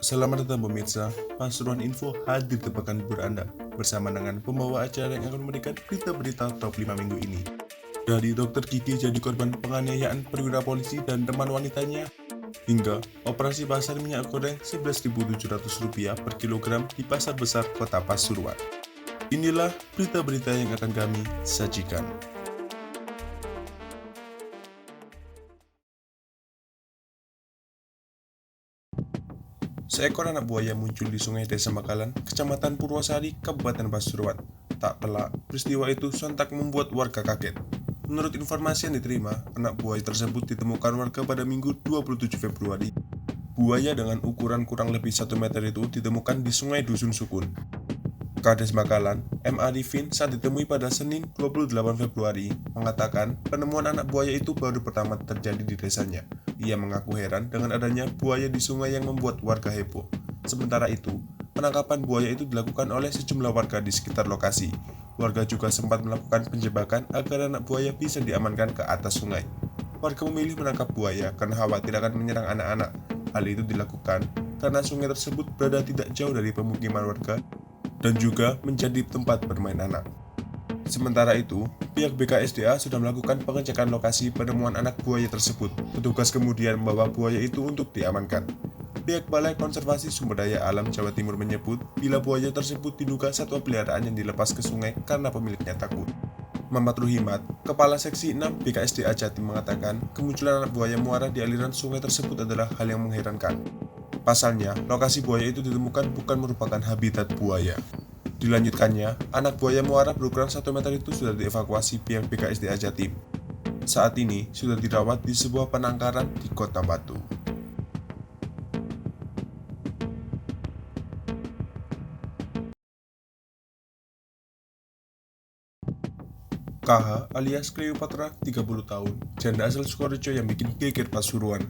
Selamat datang pemirsa, Pasuruan Info hadir di pekan libur Anda bersama dengan pembawa acara yang akan memberikan berita-berita top 5 minggu ini. Dari dokter gigi jadi korban penganiayaan perwira polisi dan teman wanitanya, hingga operasi pasar minyak goreng Rp11.700 per kilogram di pasar besar kota Pasuruan. Inilah berita-berita yang akan kami sajikan. Seekor anak buaya muncul di sungai Desa Makalan, Kecamatan Purwosari, Kabupaten Pasuruan. Tak pelak, peristiwa itu sontak membuat warga kaget. Menurut informasi yang diterima, anak buaya tersebut ditemukan warga pada Minggu 27 Februari. Buaya dengan ukuran kurang lebih 1 meter itu ditemukan di Sungai Dusun Sukun. Kades Makalan, M. Arifin, saat ditemui pada Senin 28 Februari, mengatakan penemuan anak buaya itu baru pertama terjadi di desanya. Ia mengaku heran dengan adanya buaya di sungai yang membuat warga heboh. Sementara itu, penangkapan buaya itu dilakukan oleh sejumlah warga di sekitar lokasi. Warga juga sempat melakukan penjebakan agar anak buaya bisa diamankan ke atas sungai. Warga memilih menangkap buaya karena khawatir akan menyerang anak-anak. Hal itu dilakukan karena sungai tersebut berada tidak jauh dari pemukiman warga dan juga menjadi tempat bermain anak. Sementara itu, pihak BKSDA sudah melakukan pengecekan lokasi penemuan anak buaya tersebut. Petugas kemudian membawa buaya itu untuk diamankan. Pihak Balai Konservasi Sumber Daya Alam Jawa Timur menyebut bila buaya tersebut diduga satwa peliharaan yang dilepas ke sungai karena pemiliknya takut. Mamat Ruhimat, Kepala Seksi 6 BKSDA Jatim mengatakan kemunculan anak buaya muara di aliran sungai tersebut adalah hal yang mengherankan. Pasalnya, lokasi buaya itu ditemukan bukan merupakan habitat buaya. Dilanjutkannya, anak buaya muara berukuran 1 meter itu sudah dievakuasi pihak BKSDA Jatim. Saat ini sudah dirawat di sebuah penangkaran di Kota Batu. KH alias Cleopatra 30 tahun, janda asal Sukorejo yang bikin geger Pasuruan.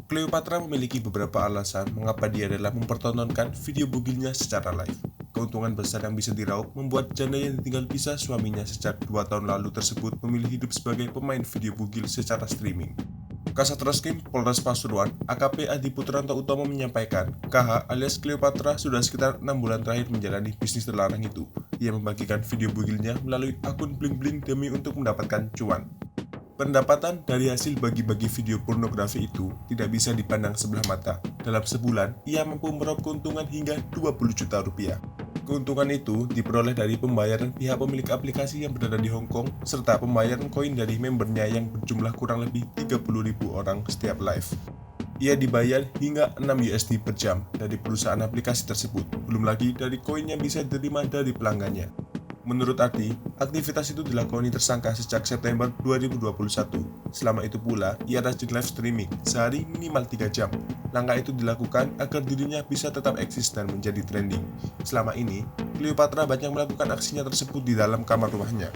Cleopatra memiliki beberapa alasan mengapa dia rela mempertontonkan video bugilnya secara live. Keuntungan besar yang bisa diraup membuat janda yang ditinggal pisah suaminya sejak 2 tahun lalu tersebut memilih hidup sebagai pemain video bugil secara streaming. Kasat Reskrim Polres Pasuruan, AKP Adi Putranto Utomo menyampaikan, KH alias Cleopatra sudah sekitar 6 bulan terakhir menjalani bisnis terlarang itu. Ia membagikan video bugilnya melalui akun Bling Bling demi untuk mendapatkan cuan. Pendapatan dari hasil bagi-bagi video pornografi itu tidak bisa dipandang sebelah mata. Dalam sebulan, ia mampu meraup keuntungan hingga 20 juta rupiah. Keuntungan itu diperoleh dari pembayaran pihak pemilik aplikasi yang berada di Hong Kong, serta pembayaran koin dari membernya yang berjumlah kurang lebih 30.000 orang setiap live. Ia dibayar hingga 6 USD per jam dari perusahaan aplikasi tersebut, belum lagi dari koin yang bisa diterima dari pelanggannya. Menurut Adi, aktivitas itu dilakoni tersangka sejak September 2021. Selama itu pula, ia rajin live streaming, sehari minimal 3 jam. Langkah itu dilakukan agar dirinya bisa tetap eksis dan menjadi trending. Selama ini, Cleopatra banyak melakukan aksinya tersebut di dalam kamar rumahnya.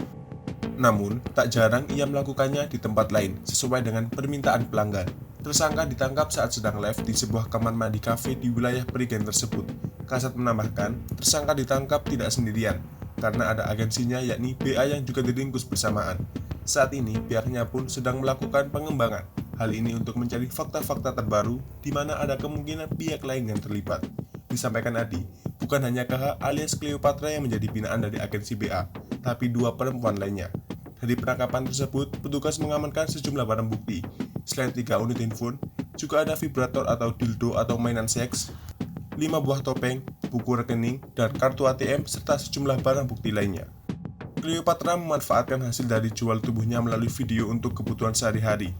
Namun, tak jarang ia melakukannya di tempat lain, sesuai dengan permintaan pelanggan. Tersangka ditangkap saat sedang live di sebuah kamar mandi kafe di wilayah Perigen tersebut. Kasat menambahkan, tersangka ditangkap tidak sendirian, karena ada agensinya yakni BA yang juga diringkus bersamaan. Saat ini pihaknya pun sedang melakukan pengembangan. Hal ini untuk mencari fakta-fakta terbaru di mana ada kemungkinan pihak lain yang terlibat. Disampaikan Adi, bukan hanya KH alias Cleopatra yang menjadi binaan dari agensi BA, tapi 2 perempuan lainnya. Dari penangkapan tersebut, petugas mengamankan sejumlah barang bukti. Selain 3 unit handphone, juga ada vibrator atau dildo atau mainan seks, 5 buah topeng, buku rekening, dan kartu ATM, serta sejumlah barang bukti lainnya. Cleopatra memanfaatkan hasil dari jual tubuhnya melalui video untuk kebutuhan sehari-hari,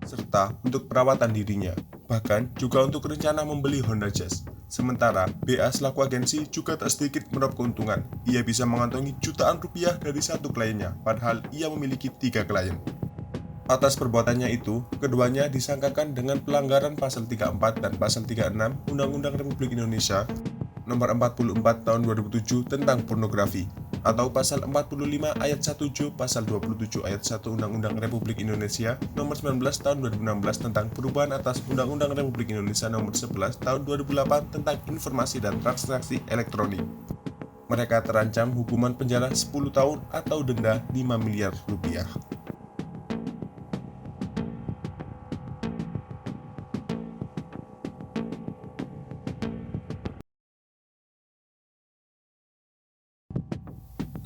serta untuk perawatan dirinya, bahkan juga untuk rencana membeli Honda Jazz. Sementara, BA selaku agensi juga tak sedikit meraup keuntungan. Ia bisa mengantongi jutaan rupiah dari satu kliennya, padahal ia memiliki 3 klien. Atas perbuatannya itu, keduanya disangkakan dengan pelanggaran pasal 34 dan pasal 36 Undang-Undang Republik Indonesia Nomor 44 Tahun 2007 tentang pornografi, atau pasal 45 ayat 17 pasal 27 ayat 1 Undang-Undang Republik Indonesia Nomor 19 Tahun 2016 tentang perubahan atas Undang-Undang Republik Indonesia Nomor 11 Tahun 2008 tentang informasi dan transaksi elektronik. Mereka terancam hukuman penjara 10 tahun atau denda 5 miliar rupiah.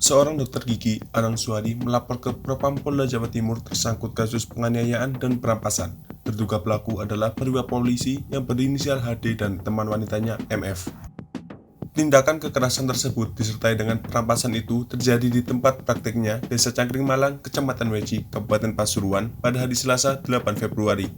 Seorang dokter gigi, Anang Suhadi, melapor ke Propam Polda Jawa Timur tersangkut kasus penganiayaan dan perampasan. Terduga pelaku adalah perwira polisi yang berinisial HD dan teman wanitanya MF. Tindakan kekerasan tersebut disertai dengan perampasan itu terjadi di tempat prakteknya Desa Cangkring Malang, Kecamatan Weci, Kabupaten Pasuruan pada hari Selasa 8 Februari.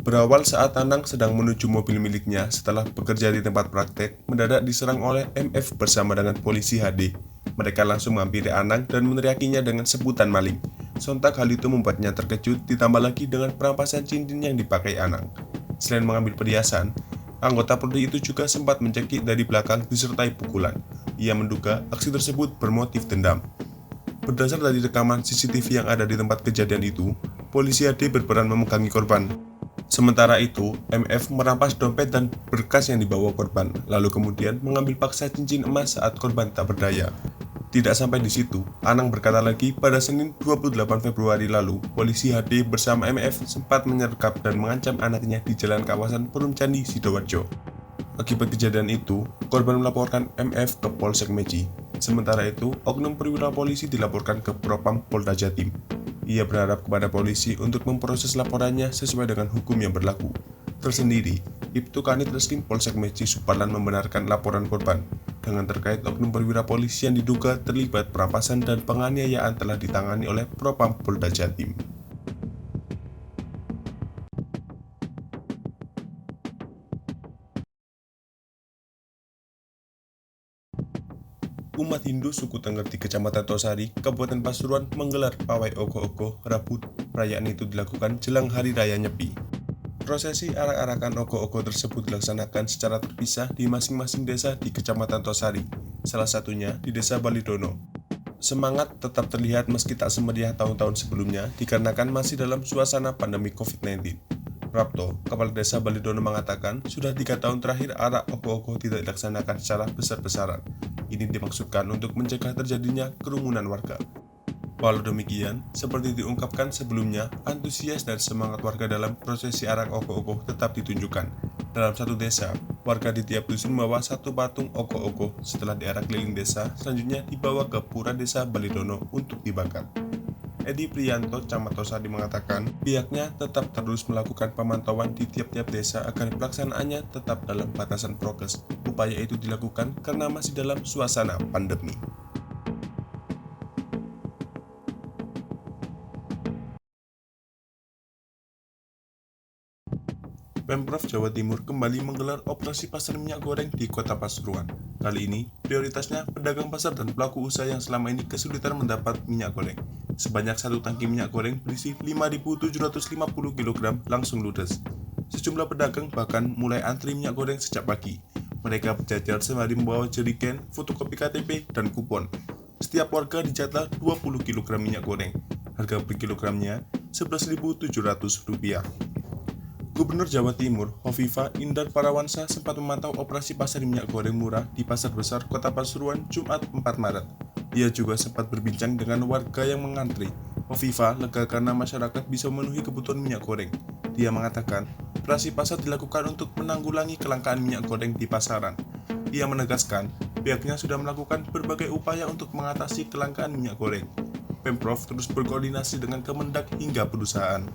Berawal saat Anang sedang menuju mobil miliknya setelah bekerja di tempat praktek, mendadak diserang oleh MF bersama dengan polisi HD. Mereka langsung menghampiri Anang dan meneriakinya dengan sebutan maling. Sontak hal itu membuatnya terkejut, ditambah lagi dengan perampasan cincin yang dipakai Anang. Selain mengambil perhiasan, anggota Polri itu juga sempat mencekik dari belakang disertai pukulan. Ia menduga aksi tersebut bermotif dendam. Berdasar dari rekaman CCTV yang ada di tempat kejadian itu, polisi HD berperan memegangi korban. Sementara itu, MF merampas dompet dan berkas yang dibawa korban, lalu kemudian mengambil paksa cincin emas saat korban tak berdaya. Tidak sampai di situ, Anang berkata lagi pada Senin 28 Februari lalu, polisi HD bersama MF sempat menyergap dan mengancam anaknya di jalan kawasan Perum Candi, Sidoarjo. Akibat kejadian itu, korban melaporkan MF ke Polsek Meci. Sementara itu, oknum perwira polisi dilaporkan ke Propam Polda Jatim. Ia berharap kepada polisi untuk memproses laporannya sesuai dengan hukum yang berlaku. Tersendiri, Ibtu Kanit Reskrim Polsek Meci Suparlan membenarkan laporan korban. Dengan terkait oknum perwira polisi yang diduga terlibat perampasan dan penganiayaan telah ditangani oleh Propam Polda Jatim. Umat Hindu suku Tengger di Kecamatan Tosari, Kabupaten Pasuruan menggelar pawai ogoh-ogoh Rabu. Perayaan itu dilakukan jelang Hari Raya Nyepi. Prosesi arak-arakan ogoh-ogoh tersebut dilaksanakan secara terpisah di masing-masing desa di Kecamatan Tosari, salah satunya di Desa Balidono. Semangat tetap terlihat meski tak semeriah tahun-tahun sebelumnya dikarenakan masih dalam suasana pandemi COVID-19. Prapto, Kepala Desa Balidono mengatakan sudah 3 tahun terakhir arak ogoh-ogoh tidak dilaksanakan secara besar-besaran. Ini dimaksudkan untuk mencegah terjadinya kerumunan warga. Walau demikian, seperti diungkapkan sebelumnya, antusias dan semangat warga dalam prosesi arak ogoh-ogoh tetap ditunjukkan. Dalam satu desa, warga di tiap dusun membawa satu patung ogoh-ogoh. Setelah diarak keliling desa, selanjutnya dibawa ke Pura Desa Balidono untuk dibakar. Edi Priyanto, Camat Tosari mengatakan, pihaknya tetap terus melakukan pemantauan di tiap-tiap desa agar pelaksanaannya tetap dalam batasan prokes. Upaya itu dilakukan karena masih dalam suasana pandemi. Pemprov Jawa Timur kembali menggelar operasi pasar minyak goreng di Kota Pasuruan. Kali ini, prioritasnya pedagang pasar dan pelaku usaha yang selama ini kesulitan mendapat minyak goreng. Sebanyak satu tangki minyak goreng berisi 5.750 kg langsung ludes. Sejumlah pedagang bahkan mulai antri minyak goreng sejak pagi. Mereka berjajar sembari membawa jerigen, fotokopi KTP, dan kupon. Setiap warga dijatah 20 kg minyak goreng. Harga per kilogramnya Rp11.700. Gubernur Jawa Timur, Hovifah Indar Parawansa sempat memantau operasi pasar minyak goreng murah di Pasar Besar Kota Pasuruan Jumat 4 Maret. Ia juga sempat berbincang dengan warga yang mengantri. Hovifah lega karena masyarakat bisa memenuhi kebutuhan minyak goreng. Dia mengatakan, operasi pasar dilakukan untuk menanggulangi kelangkaan minyak goreng di pasaran. Ia menegaskan, pihaknya sudah melakukan berbagai upaya untuk mengatasi kelangkaan minyak goreng. Pemprov terus berkoordinasi dengan Kemendak hingga perusahaan.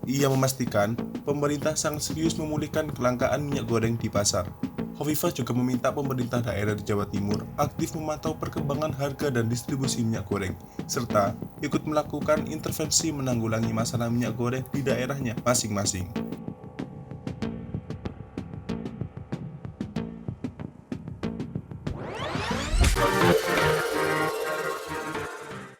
Ia memastikan pemerintah sangat serius memulihkan kelangkaan minyak goreng di pasar. Hovifah juga meminta pemerintah daerah di Jawa Timur aktif memantau perkembangan harga dan distribusi minyak goreng, serta ikut melakukan intervensi menanggulangi masalah minyak goreng di daerahnya masing-masing.